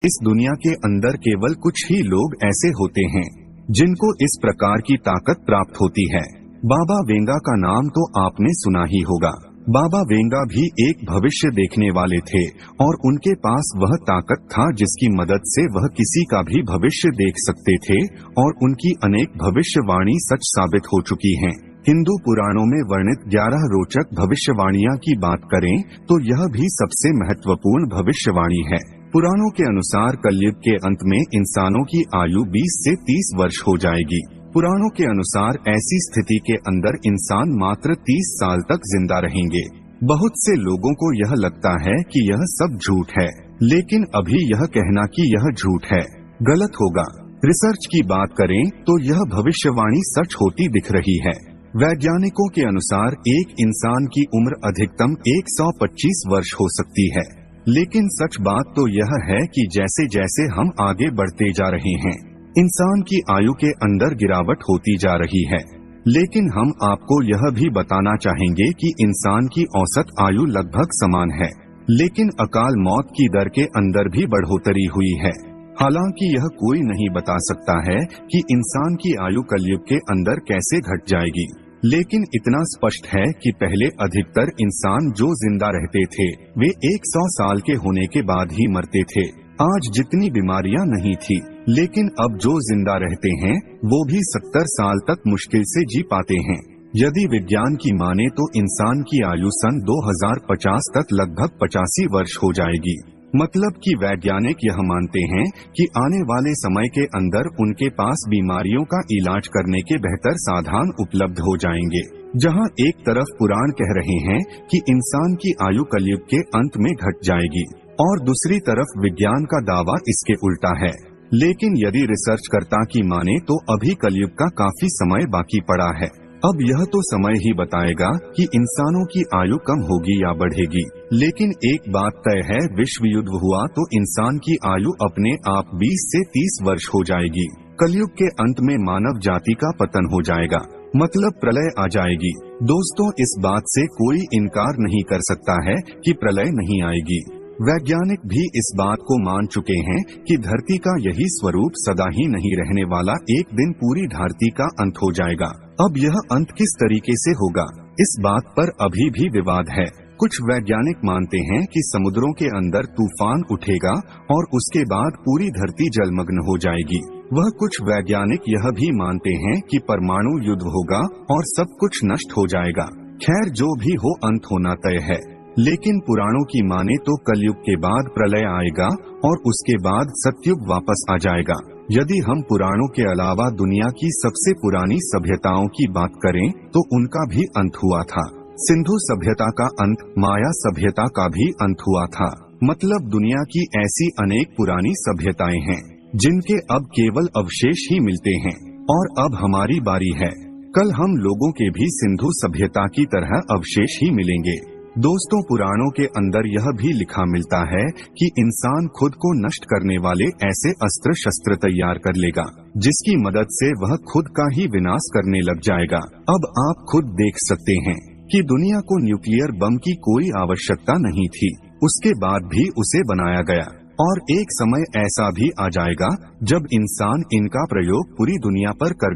इस दुनिया के अंदर केवल कुछ ही लोग ऐसे होते हैं जिनको इस प्रकार की ताकत प्राप्त होती है। बाबा वेंगा का नाम तो आपने सुना ही होगा। बाबा वेंगा भी एक भविष्य देखने वाले थे और उनके पास वह ताकत था जिसकी मदद से वह किसी का भी भविष्य देख सकते थे और उनकी अनेक भविष्यवाणी सच साबित हो चुकी हैं। हिंदू पुराणों में वर्णित 11 रोचक भविष्यवाणियां की बात करें तो यह भी सबसे महत्वपूर्ण भविष्यवाणी है। पुराणों के अनुसार कलयुग के अंत में इंसानों की आयु 20 से 30 वर्ष हो जाएगी। पुराणों के अनुसार ऐसी स्थिति के अंदर इंसान मात्र 30 साल तक जिंदा रहेंगे। बहुत से लोगों को यह लगता है कि यह सब झूठ है, लेकिन अभी यह कहना कि यह झूठ है गलत होगा। रिसर्च की बात करें तो यह भविष्यवाणी सच होती दिख रही है। वैज्ञानिकों के अनुसार एक इंसान की उम्र अधिकतम 125 वर्ष हो सकती है, लेकिन सच बात तो यह है कि जैसे जैसे हम आगे बढ़ते जा रहे हैं, इंसान की आयु के अंदर गिरावट होती जा रही है। लेकिन हम आपको यह भी बताना चाहेंगे कि इंसान की औसत आयु लगभग समान है, लेकिन अकाल मौत की दर के अंदर भी बढ़ोतरी हुई है। हालांकि यह कोई नहीं बता सकता है कि इंसान की आयु कलयुग के अंदर कैसे घट जाएगी, लेकिन इतना स्पष्ट है कि पहले अधिकतर इंसान जो जिंदा रहते थे वे 100 साल के होने के बाद ही मरते थे। आज जितनी बीमारियां नहीं थी, लेकिन अब जो जिंदा रहते हैं वो भी 70 साल तक मुश्किल से जी पाते हैं। यदि विज्ञान की माने तो इंसान की आयु सन 2050 तक लगभग 85 वर्ष हो जाएगी। मतलब कि वैज्ञानिक यह मानते हैं कि आने वाले समय के अंदर उनके पास बीमारियों का इलाज करने के बेहतर साधन उपलब्ध हो जाएंगे। जहां एक तरफ पुराण कह रहे हैं कि इंसान की आयु कलयुग के अंत में घट जाएगी और दूसरी तरफ विज्ञान का दावा इसके उल्टा है। लेकिन यदि रिसर्चकर्ता की माने तो अभी कलयुग का काफी समय बाकी पड़ा है। अब यह तो समय ही बताएगा कि इंसानों की आयु कम होगी या बढ़ेगी। लेकिन एक बात तय है, विश्व युद्ध हुआ तो इंसान की आयु अपने आप 20 से 30 वर्ष हो जाएगी। कलयुग के अंत में मानव जाति का पतन हो जाएगा, मतलब प्रलय आ जाएगी। दोस्तों, इस बात से कोई इनकार नहीं कर सकता है कि प्रलय नहीं आएगी। वैज्ञानिक भी इस बात को मान चुके हैं कि धरती का यही स्वरूप सदा ही नहीं रहने वाला, एक दिन पूरी धरती का अंत हो जाएगा। अब यह अंत किस तरीके से होगा, इस बात पर अभी भी विवाद है। कुछ वैज्ञानिक मानते हैं कि समुद्रों के अंदर तूफान उठेगा और उसके बाद पूरी धरती जलमग्न हो जाएगी। वह कुछ वैज्ञानिक यह भी मानते हैं कि परमाणु युद्ध होगा और सब कुछ नष्ट हो जाएगा। खैर, जो भी हो अंत होना तय है। लेकिन पुराणों की माने तो कलयुग के बाद प्रलय आएगा और उसके बाद सतयुग वापस आ जाएगा। यदि हम पुराणों के अलावा दुनिया की सबसे पुरानी सभ्यताओं की बात करें तो उनका भी अंत हुआ था। सिंधु सभ्यता का अंत, माया सभ्यता का भी अंत हुआ था। मतलब दुनिया की ऐसी अनेक पुरानी सभ्यताएं हैं जिनके अब केवल अवशेष ही मिलते हैं और अब हमारी बारी है। कल हम लोगों के भी सिंधु सभ्यता की तरह अवशेष ही मिलेंगे। दोस्तों, पुराणों के अंदर यह भी लिखा मिलता है कि इंसान खुद को नष्ट करने वाले ऐसे अस्त्र शस्त्र तैयार कर लेगा जिसकी मदद से वह खुद का ही विनाश करने लग जाएगा। अब आप खुद देख सकते हैं कि दुनिया को न्यूक्लियर बम की कोई आवश्यकता नहीं थी, उसके बाद भी उसे बनाया गया और एक समय ऐसा भी आ जाएगा जब इंसान इनका प्रयोग पूरी दुनिया पर कर